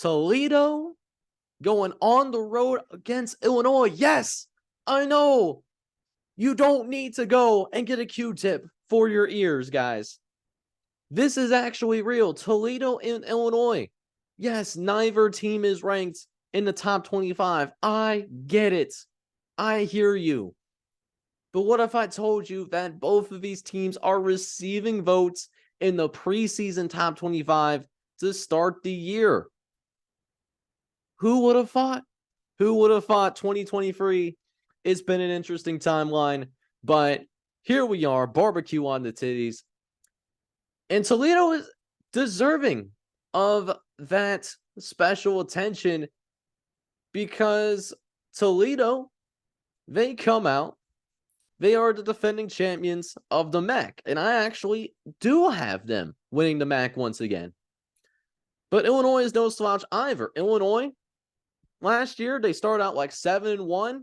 Toledo going on the road against Illinois. Yes, I know. You don't need to go and get a Q-tip for your ears, guys. This is actually real. Toledo and Illinois. Yes, neither team is ranked in the top 25. I get it. I hear you. But what if I told you that both of these teams are receiving votes in the preseason top 25 to start the year? Who would have thought? Who would have thought 2023? It's been an interesting timeline, but here we are, barbecue on the titties. And Toledo is deserving of that special attention because Toledo, they come out, they are the defending champions of the MAC, and I actually do have them winning the MAC once again. But Illinois is no slouch either. Illinois, last year, they started out like 7-1.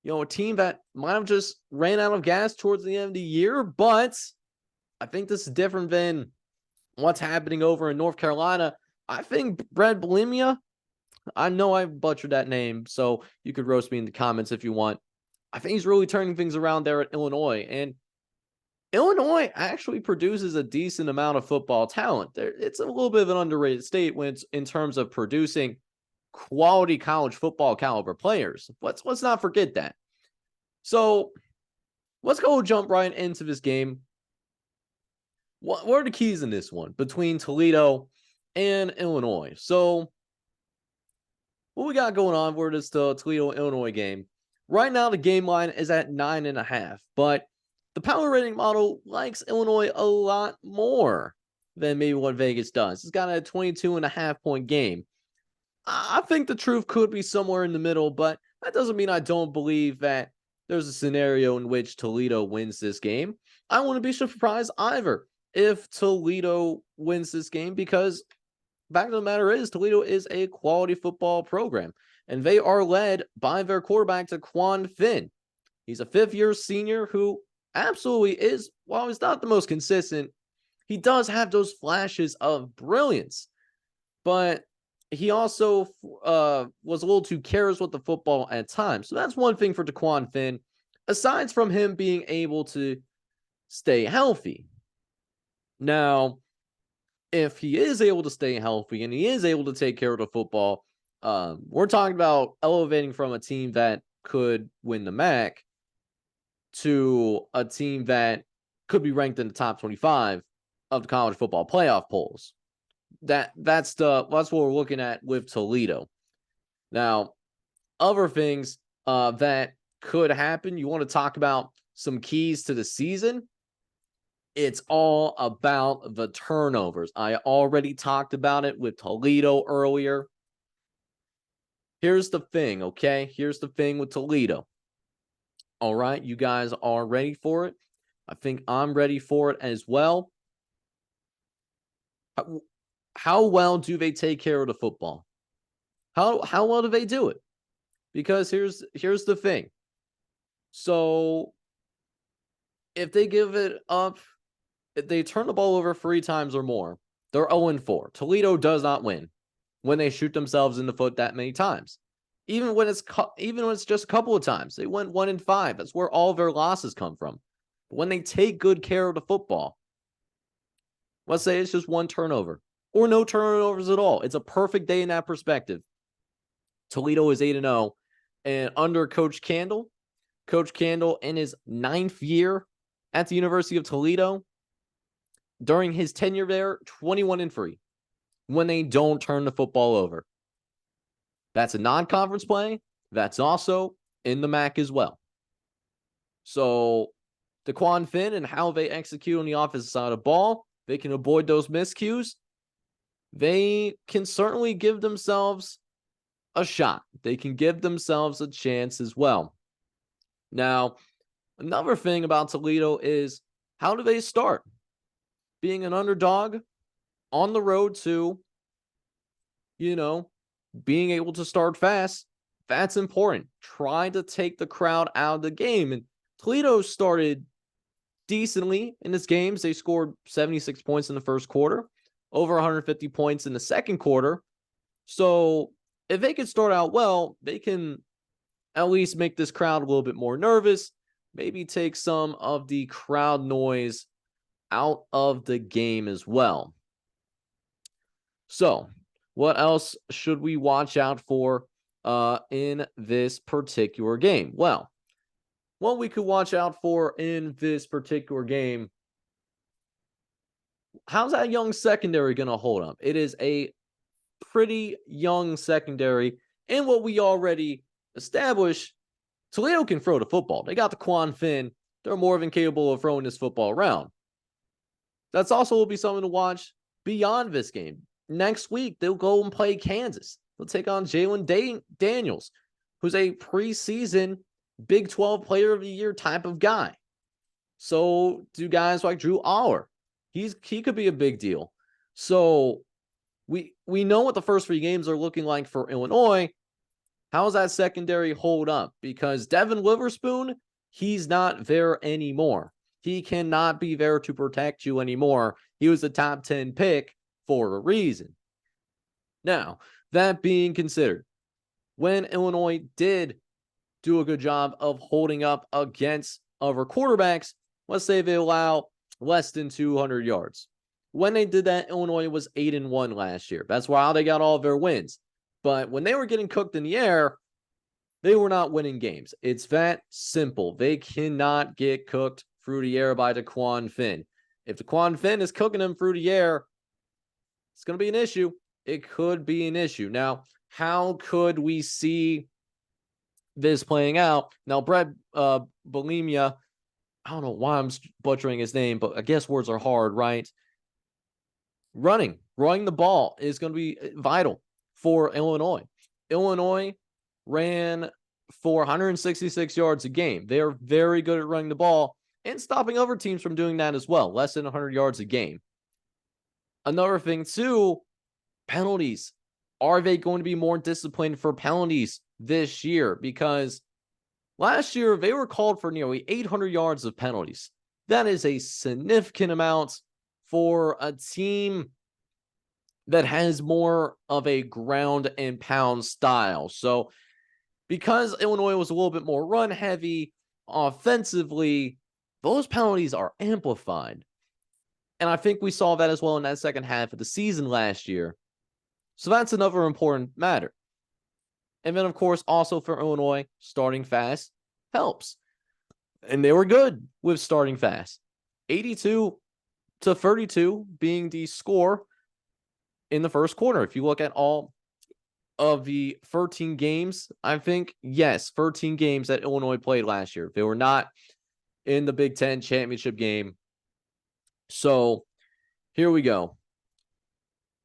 A team that might have just ran out of gas towards the end of the year, but I think this is different than what's happening over in North Carolina. I think Brad Bulimia, I know I butchered that name, so you could roast me in the comments if you want. I think he's really turning things around there at Illinois, and Illinois actually produces a decent amount of football talent. It's a little bit of an underrated state when it's in terms of producing quality college football caliber players. Let's not forget that. So let's go jump right into this game. What are the keys in this one between Toledo and Illinois? So what we got going on for this Toledo-Illinois game? Right now, the game line is at 9.5, but the power rating model likes Illinois a lot more than maybe what Vegas does. It's got a 22.5 point game. I think the truth could be somewhere in the middle, but that doesn't mean I don't believe that there's a scenario in which Toledo wins this game. I wouldn't be surprised either if Toledo wins this game because the fact of the matter is Toledo is a quality football program, and they are led by their quarterback, Taquan Finn. He's a fifth-year senior who absolutely is, while he's not the most consistent, he does have those flashes of brilliance, but he also was a little too careless with the football at times. So that's one thing for Taquan Finn, aside from him being able to stay healthy. Now, if he is able to stay healthy and he is able to take care of the football, we're talking about elevating from a team that could win the MAC to a team that could be ranked in the top 25 of the college football playoff polls. That's what we're looking at with Toledo. Now, other things that could happen, you want to talk about some keys to the season. It's all about the turnovers. I already talked about it with Toledo earlier. Here's the thing, okay? Here's the thing with Toledo. All right, you guys are ready for it. I think I'm ready for it as well. How well do they take care of the football? How well do they do it? Because here's the thing. So if they give it up, if they turn the ball over 3 times or more, they're 0-4. Toledo does not win when they shoot themselves in the foot that many times. Even when it's just a couple of times, they went 1-5. That's where all their losses come from. But when they take good care of the football, let's say it's just 1 turnover or no turnovers at all. It's a perfect day in that perspective. Toledo is 8-0, and under Coach Candle in his 9th year at the University of Toledo, during his tenure there, 21-3 when they don't turn the football over. That's a non-conference play. That's also in the MAC as well. So Taquan Finn and how they execute on the offensive side of the ball, they can avoid those miscues. They can certainly give themselves a shot. They can give themselves a chance as well. Now, another thing about Toledo is how do they start? Being an underdog on the road to, being able to start fast, that's important. Try to take the crowd out of the game. And Toledo started decently in this game. They scored 76 points in the first quarter, over 150 points in the second quarter. So if they can start out well, they can at least make this crowd a little bit more nervous, maybe take some of the crowd noise out of the game as well. So, what else should we watch out for in this particular game? Well, what we could watch out for in this particular game, how's that young secondary going to hold up? It is a pretty young secondary, and what we already established, Toledo can throw the football. They got the Quan Finn. They're more than capable of throwing this football around. That's also will be something to watch beyond this game. Next week, they'll go and play Kansas. They'll take on Jalen Daniels, who's a preseason Big 12 Player of the Year type of guy. So do guys like Drew Aller. He could be a big deal. So we know what the first 3 games are looking like for Illinois. How's that secondary hold up? Because Devin Witherspoon, he's not there anymore. He cannot be there to protect you anymore. He was a top 10 pick for a reason. Now, that being considered, when Illinois did do a good job of holding up against other quarterbacks, let's say they allow less than 200 yards. When they did that, Illinois was 8-1 last year. That's why they got all of their wins. But when they were getting cooked in the air, they were not winning games. It's that simple. They cannot get cooked through the air by Quan Finn. If Quan Finn is cooking them through the air, it's going to be an issue. It could be an issue. Now, how could we see this playing out? Now, Brett Bulimia, I don't know why I'm butchering his name, but I guess words are hard, right? Running the ball is going to be vital for Illinois. Illinois ran for 166 yards a game. They are very good at running the ball and stopping other teams from doing that as well. Less than 100 yards a game. Another thing too, penalties. Are they going to be more disciplined for penalties this year? Because last year they were called for nearly 800 yards of penalties. That is a significant amount for a team that has more of a ground and pound style. So because Illinois was a little bit more run heavy offensively, those penalties are amplified. And I think we saw that as well in that second half of the season last year. So that's another important matter. And then, of course, also for Illinois, starting fast helps. And they were good with starting fast. 82-32 being the score in the first quarter. If you look at all of the 13 games, I think, yes, 13 games that Illinois played last year. They were not in the Big Ten championship game. So here we go.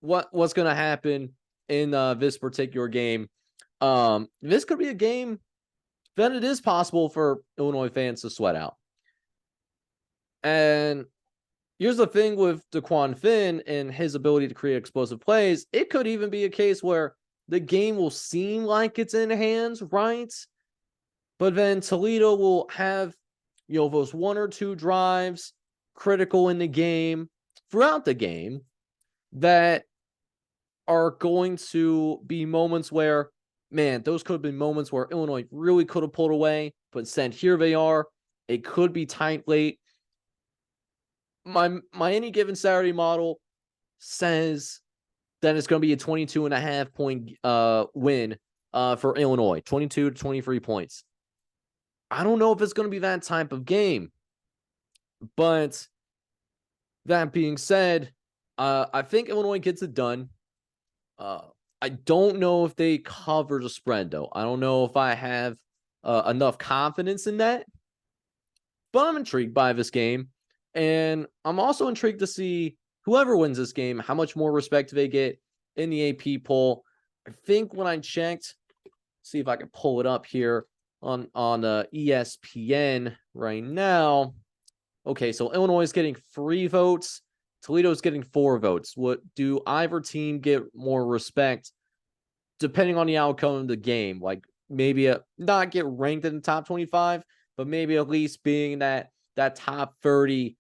What's going to happen in this particular game? This could be a game that it is possible for Illinois fans to sweat out. And here's the thing with Quan Finn and his ability to create explosive plays. It could even be a case where the game will seem like it's in hands, right? But then Toledo will have, those 1 or 2 drives critical in the game, throughout the game, that are going to be moments where, man, those could have been moments where Illinois really could have pulled away, but instead here they are. It could be tight late. My any given Saturday model says that it's going to be a 22.5 point win for Illinois, 22 to 23 points. I don't know if it's going to be that type of game, but that being said, I think Illinois gets it done. I don't know if they cover the spread, though. I don't know if I have enough confidence in that, but I'm intrigued by this game. And I'm also intrigued to see whoever wins this game, how much more respect they get in the AP poll. I think when I checked, see if I can pull it up here on ESPN right now. Okay, so Illinois is getting 3 votes. Toledo's getting 4 votes. What do either team get more respect depending on the outcome of the game? Like maybe not get ranked in the top 25, but maybe at least being that top 30,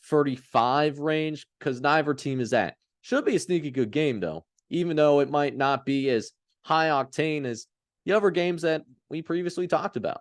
35 range, because neither team is that. Should be a sneaky good game, though. even though it might not be as high octane as the other games that we previously talked about.